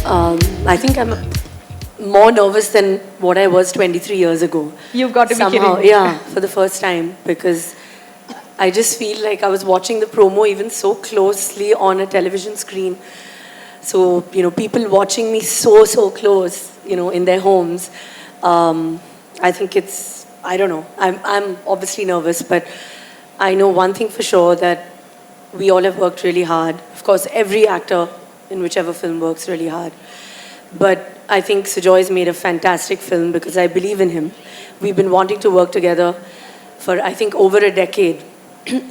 I think I'm more nervous than what I was 23 years ago. You've got to be Somehow, kidding me. yeah, for the first time, because I just feel like I was watching the promo even so closely on a television screen. So, people watching me so close, in their homes. I think I don't know. I'm obviously nervous, but I know one thing for sure, that we all have worked really hard. Of course, every actor in whichever film works really hard. But I think Sujoy's made a fantastic film because I believe in him. We've been wanting to work together for, I think, over a decade.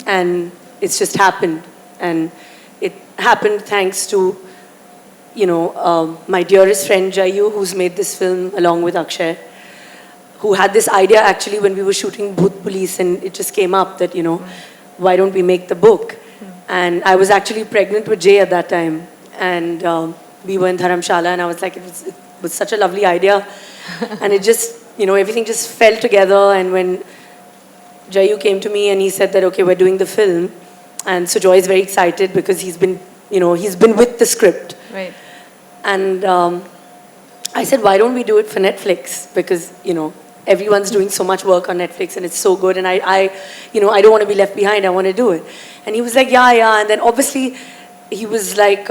And it's just happened. And it happened thanks to, my dearest friend Jayu, who's made this film along with Akshay, who had this idea actually when we were shooting Bhoot Police, and it just came up that, why don't we make the book? And I was actually pregnant with Jay at that time. And we were in Dharamshala, and I was like, it was such a lovely idea. And it just, everything just fell together. And when Jayu came to me and he said that, okay, we're doing the film. And Sujoy is very excited because he's been with the script. Right. And I said, why don't we do it for Netflix? Because, everyone's doing so much work on Netflix and it's so good. And I don't want to be left behind. I want to do it. And he was like, yeah. And then obviously he was like,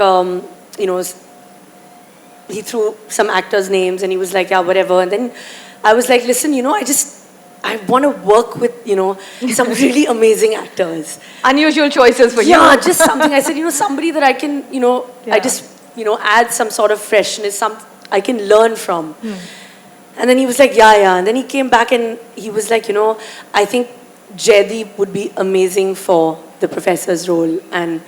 he threw some actors' names and he was like, yeah, whatever. And then I was like, listen, I want to work with, some really amazing actors. Unusual choices for you. Yeah, just something. I said, somebody that I can, I just, add some sort of freshness, I can learn from. And then he was like, yeah. And then he came back and he was like, I think Jaideep would be amazing for the professor's role and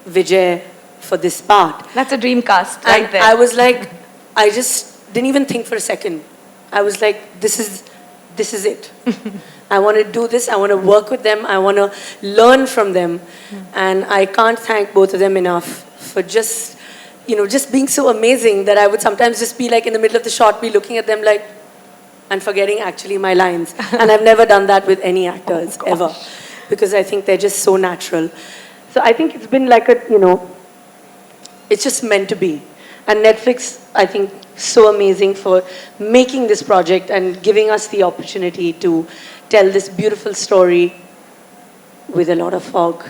Vijay for this part. That's a dream cast right there. I was like, I just didn't even think for a second. I was like, this is it. I want to do this. I want to work with them. I want to learn from them. And I can't thank both of them enough for just being so amazing that I would sometimes just be like in the middle of the shot, be looking at them like, and forgetting actually my lines. And I've never done that with any actors, ever. Because I think they're just so natural. So I think it's been like it's just meant to be. And Netflix, I think, so amazing for making this project and giving us the opportunity to tell this beautiful story with a lot of fog.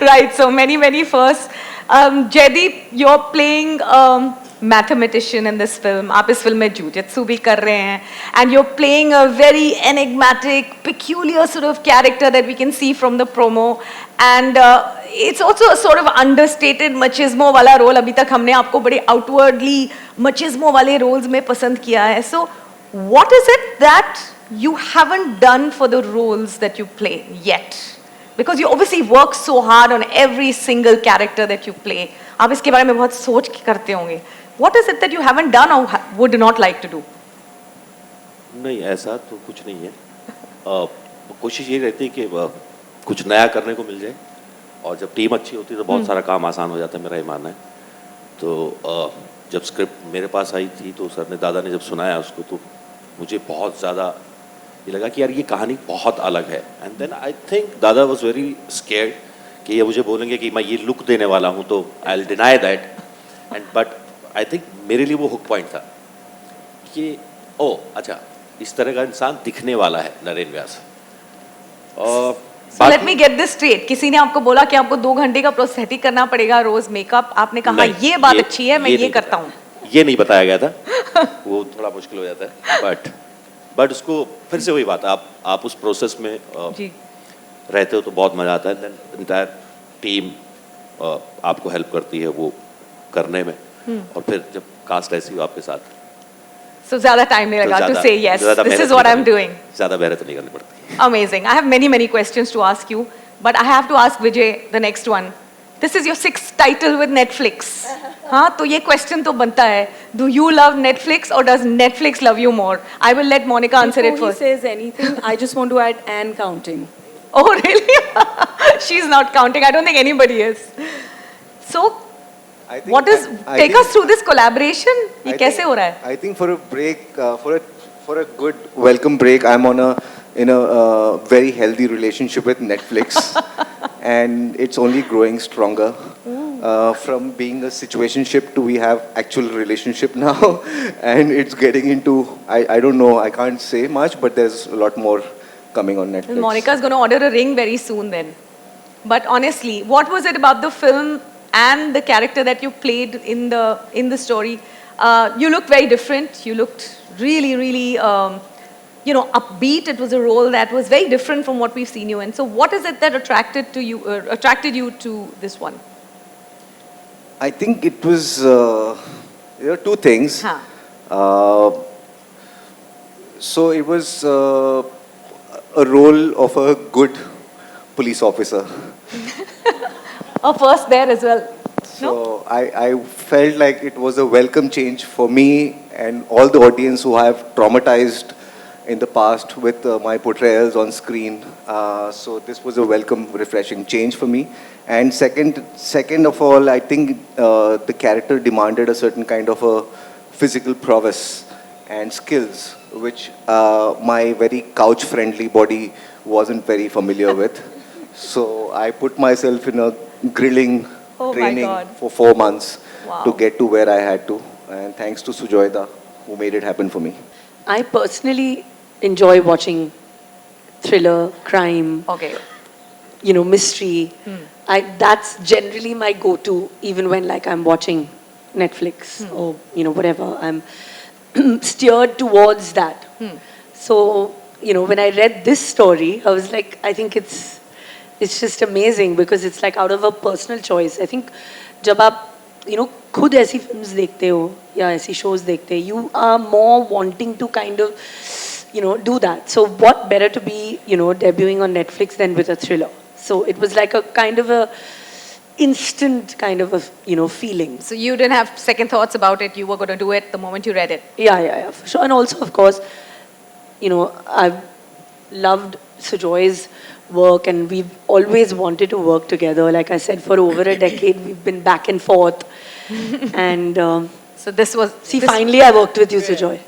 Right, so many firsts. Jaideep, you're playing a mathematician in this film. आप इस film में jujitsu भी कर रहे हैं. And you're playing a very enigmatic, peculiar sort of character that we can see from the promo. And it's also a sort of understated machismo वाला role. अभी तक हमने आपको बड़े outwardly machismo वाले roles में पसंद किया है. So, what is it that you haven't done for the roles that you play yet? Because you obviously work so hard on every single character that you play. आप इसके बारे में बहुत सोच के करते होंगे. What is it that you haven't done or would not like to do? नहीं, ऐसा तो कुछ नहीं है. कोशिश ये रहती है कि कुछ नया करने को मिल जाए. और जब टीम अच्छी होती है तो बहुत सारा काम आसान हो जाता है, मेरा ये मानना है. तो जब स्क्रिप्ट मेरे पास आई थी तो सर ने, दादा ने जब सुनाया उसको, तो मुझे बहुत ज़्यादा ये लगा कि यार ये कहानी बहुत अलग है. एंड देन आई थिंक दादा वाज वेरी स्केयर्ड कि ये मुझे बोलेंगे कि मैं ये लुक देने वाला हूँ, तो I will deny that. And but I think मेरे लिए वो हुक पॉइंट था कि अच्छा, इस तरह का इंसान दिखने वाला है नरेन व्यास. So let me get this straight. किसी ने आपको बोला कि आपको 2 घंटे का प्रोस्थेटिक करना पड़ेगा रोज मेकअप, आपने कहा ये बात अच्छी है, मैं ये करता हूँ. ये नहीं बताया गया था. वो थोड़ा मुश्किल हो जाता है. बट उसको फिर से वही बात है, आप उस प्रोसेस में रहते हो तो बहुत मजा आता है. देन एंटायर टीम आपको हेल्प करती है वो करने में. और फिर जब कास्ट ऐसी हो आपके साथ, so ज़्यादा टाइम नहीं लगा to say yes, this is what I'm doing. ज़्यादा मेहनत नहीं करनी पड़ती. Amazing. I have many questions to ask you, but I have to ask Vijay the next one. This is your 6th title with Netflix. हाँ, तो ये question तो बनता है. Do you love Netflix or does Netflix love you more? I will let Monica answer it first. Before he says anything, I just want to add and counting. Oh really? She's not counting. I don't think anybody is. So, take us through this collaboration. ये कैसे हो रहा है? I think for a break, for a good welcome break, I'm in a very healthy relationship with Netflix, and it's only growing stronger. from being a situationship to we have actual relationship now, and it's getting into I don't know, I can't say much, but there's a lot more coming on Netflix. Monica's going to order a ring very soon then. But honestly, what was it about the film and the character that you played in the story? You looked very different. You looked really, really, upbeat. It was a role that was very different from what we've seen you in. So, what is it that attracted you to this one? I think it was there are two things. Huh. So it was a role of a good police officer. First there as well. So I felt like it was a welcome change for me and all the audience who have traumatized in the past with my portrayals on screen. So this was a welcome, refreshing change for me. And second of all, I think the character demanded a certain kind of a physical prowess and skills, which my very couch-friendly body wasn't very familiar with. So I put myself in a grilling training for 4 months to get to where I had to. And thanks to Sujoyda, who made it happen for me. I personally enjoy watching thriller, crime, mystery. That's generally my go-to, even when I'm watching Netflix or whatever. I'm steered towards that. So when I read this story, I was like, I think it's just amazing because it's out of a personal choice. I think जब आप खुद ऐसी films देखते हो या ऐसी shows देखते हैं, you are more wanting to kind of do that. So what better to be debuting on Netflix than with a thriller? So it was like a kind of a instant kind of a feeling. So you didn't have second thoughts about it. You were going to do it the moment you read it. Yeah, for sure. And also, of course, I've loved Sujoy's work, and we've always wanted to work together. Like I said, for over a decade, we've been back and forth. And so this was... finally I worked with you, Sujoy.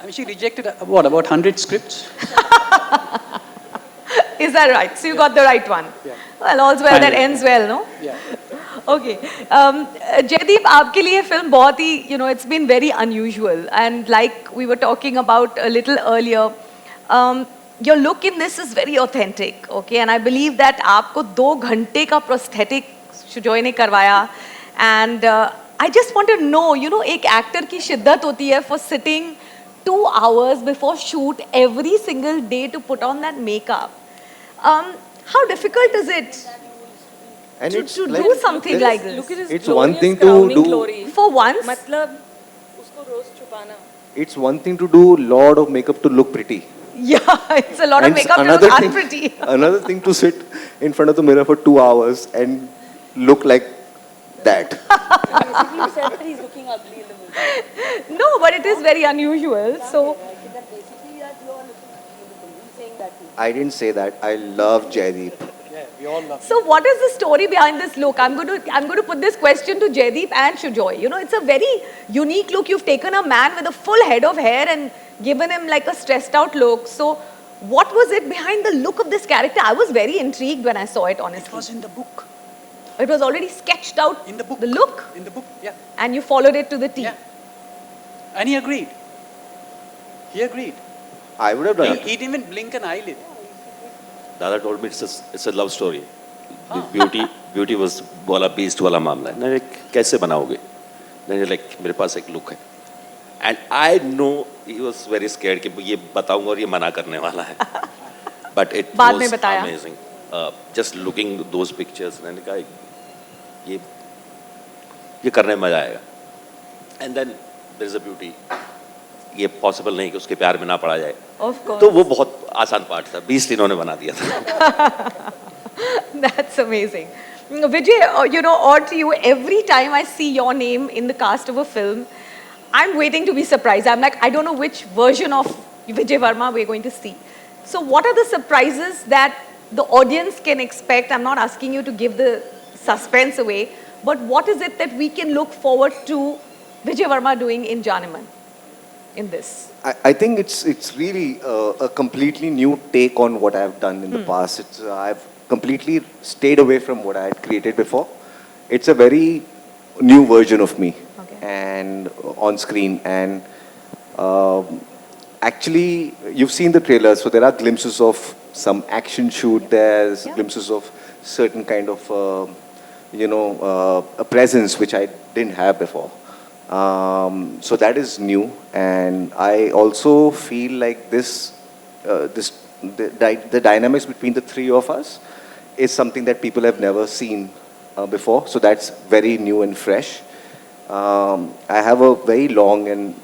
I mean, she rejected, about 100 scripts? Is that right? So you got the right one. Yeah. Well, all's well that ends well, no? Yeah. Okay. Jaideep, आपके लिए film बहुत ही, it's been very unusual. And like we were talking about a little earlier, your look in this is very authentic, okay? And I believe that आपको 2 घंटे का prosthetic Sujoy ने करवाया. And I just want to know, एक actor की शिद्दत होती है for sitting 2 hours before shoot every single day to put on that makeup. How difficult is it And to it's do something like this? Look at his It's one glorious thing to crowning do- glory. For once? मतलब उसको रोज छुपाना. It's one thing to do a lot of makeup to look pretty. Yeah, it's a lot of And makeup to another look thing- unpretty. Another thing to sit in front of the mirror for 2 hours and look like that. Basically, you said that he's looking ugly in the movie. No, but it is very unusual. So, Basically, that you're looking ugly in the movie. He's saying that too. I didn't say that. I love Jaideep. Yeah, we all love so what is the story behind this look? I'm going to put this question to Jaideep and Sujoy. It's a very unique look. You've taken a man with a full head of hair and given him like a stressed out look. So, what was it behind the look of this character? I was very intrigued when I saw it, honestly. It was in the book. It was already sketched out. In the book. The look. In the book, yeah. And you followed it to the T. Yeah. And he agreed. He agreed. I would have done it. He didn't even blink an eyelid. Dada told me it's a love story. Beauty was वाला beast वाला मामला है. मैंने कैसे बनाओगे? मैंने मेरे पास एक look है. And I know he was very scared कि ये बताऊंगा और ये मना करने वाला है. But it बाद में was बताया. amazing. Just looking those pictures, मैंने कहा ये करने में मजा आएगा. And then there is a beauty. ये पॉसिबल नहीं कि उसके प्यार में ना पड़ा जाए. Of course. तो वो बहुत आसान पार्ट था. 20 इन्होंने बना दिया था. That's amazing. Vijay, or to you, every time I see your name in the cast of a film, I'm waiting to be surprised. I'm like, I don't know which version of Vijay Varma we're going to see. So what are the surprises that the audience can expect? I'm not asking you to give the suspense away, but what is it that we can look forward to Vijay Varma doing in Janaman in this? I think it's really a completely new take on what I've done in the past. I've completely stayed away from what I had created before, it's a very new version of me, Okay. and on screen. And actually, you've seen the trailer, so there are glimpses of some action shoot. There's Yeah. glimpses of certain kind of a presence which I didn't have before. So that is new, and I also feel like the dynamics between the three of us is something that people have never seen before. So that's very new and fresh. I have a very long and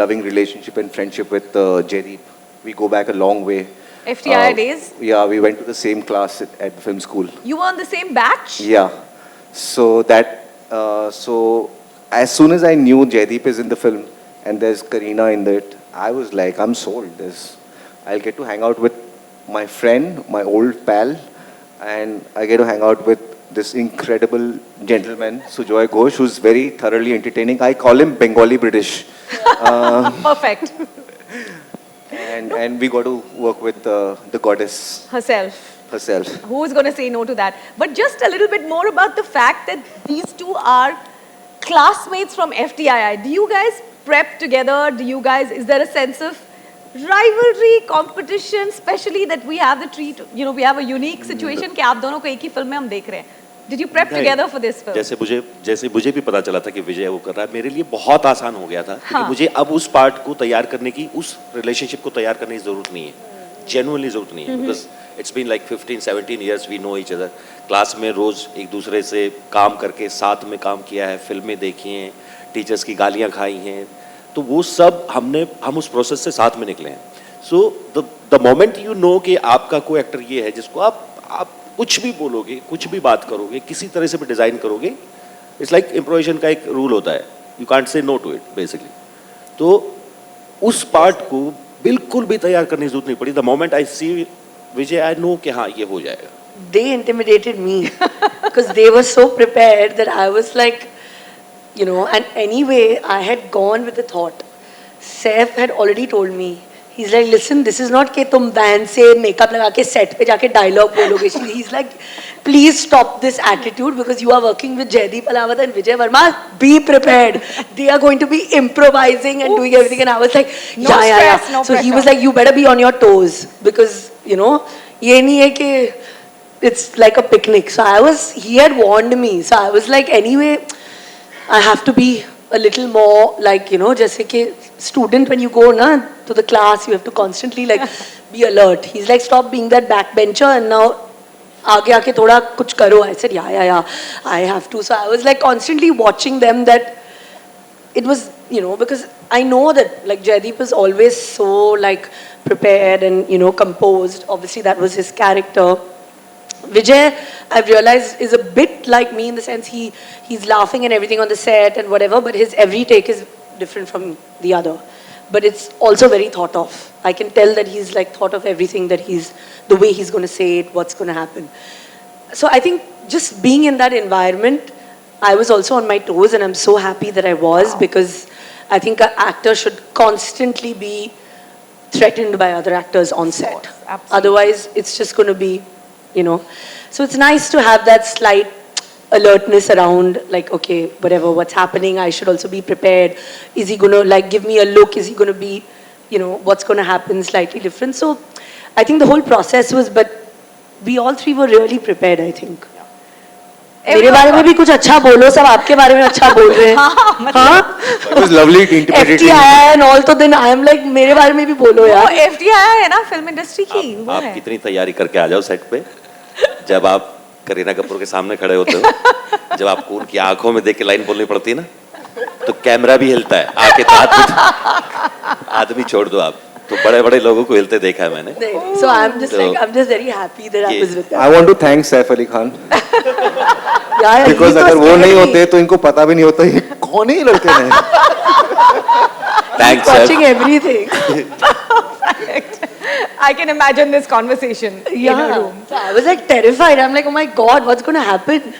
loving relationship and friendship with Jaideep. We go back a long way. FTI days? Yeah, we went to the same class at the film school. You were on the same batch? Yeah. So as soon as I knew Jaideep is in the film and there's Kareena in it, I was like, I'm sold. I'll get to hang out with my friend, my old pal, and I get to hang out with this incredible gentleman, Sujoy Ghosh, who's very thoroughly entertaining. I call him Bengali British. Perfect. And we got to work with the goddess herself. Who's going to say no to that? But just a little bit more about the fact that these two are classmates from FTII. Do you guys prep together? Is there a sense of rivalry, competition, especially that we have we have a unique situation कि आप दोनों को एक ही film में हम देख रहे हैं. Did you prep together for this film? जैसे मुझे भी पता चला था कि विजय वो कर रहा है, मेरे लिए बहुत आसान हो गया था क्योंकि मुझे अब उस पार्ट को तैयार करने की, उस रिलेशनशिप को तैयार करने की जरूरत नहीं है, जेन्युइनली जरूरत नहीं है, because it's been like 15-17 years we know each other. Class में रोज एक दूसरे से काम करके साथ में काम किया है, फिल्में देखी हैं, टीचर्स की गालियाँ खाई हैं, तो वो सब हम उस प्रोसेस से साथ में निकले हैं. So the moment you know कि आपका कोई एक्टर ये है जिसको आप कुछ भी बोलोगे, कुछ भी बात करोगे, किसी तरह से भी डिजाइन करोगे, इट्स लाइक इम्प्रोवाइजेशन का एक रूल होता है, you can't say no to it basically. तो उस पार्ट को बिल्कुल भी तैयार करने की जरूरत नहीं पड़ी. The moment I see Vijay, I know कि हाँ ये हो जाएगा. They intimidated me because they were so prepared that I was like, and anyway, I had gone with the thought. Saif had already told me, he's like, listen, this is not कि तुम band से makeup लगा के set पे जाके dialogue बोलोगे. He's like, please stop this attitude because you are working with Jaideep Alawat and Vijay Verma. Be prepared. They are going to be improvising and doing everything. And I was like, No yeah. stress, no So he pressure. was like, you better be on your toes because, ये नहीं है कि it's like a picnic. So he had warned me. So I was like, anyway, I have to be a little more like, जैसे कि student when you go to the class, you have to constantly like be alert. He's like, stop being that backbencher and now आगे आके थोड़ा कुछ करो. I said, yeah, I have to. So I was like constantly watching them that it was, because I know that like Jaideep is always so like prepared and, composed. Obviously that was his character. Vijay, I've realized, is a bit like me in the sense he's laughing and everything on the set and whatever, but his every take is different from the other. But it's also very thought of. I can tell that he's like thought of everything, that the way he's going to say it, what's going to happen. So I think just being in that environment, I was also on my toes, and I'm so happy that I was, because I think an actor should constantly be threatened by other actors on set. Absolutely. Otherwise, it's just going to be, So it's nice to have that slight alertness around, like, okay, whatever, what's happening, I should also be prepared. Is he going to like give me a look? Is he going to be, what's going to happen slightly different? So I think the whole process was, but we all three were really prepared, I think. मेरे बारे में भी कुछ अच्छा बोलो, सब आपके बारे में अच्छा बोल रहे हैं. हाँ? It was lovely to interpret it. FTI and all, तो then I am like, मेरे बारे में भी बोलो यार. वो FTI है ना फिल्म इंडस्ट्री की. वो आप है. कितनी तैयारी करके आ जाओ सेट पे, जब आप करीना कपूर के सामने खड़े होते हो, जब आपको उनकी आंखों में देख के लाइन बोलनी पड़ती है ना, तो कैमरा भी हिलता है, आके तो आदमी छोड़ दो आप, तो बड़े-बड़े लोगों को हिलते देखा है मैंने. So I'm just very happy that I was with them. I want to thank Saif Ali Khan. Yeah, Because he अगर was वो नहीं scary. होते तो इनको पता भी नहीं होता ये कौन है ये लड़के हैं. Thanks, Watching sir. everything. I can imagine this conversation in a Yeah. room. So I was like terrified. I'm like, oh my God, what's going to happen?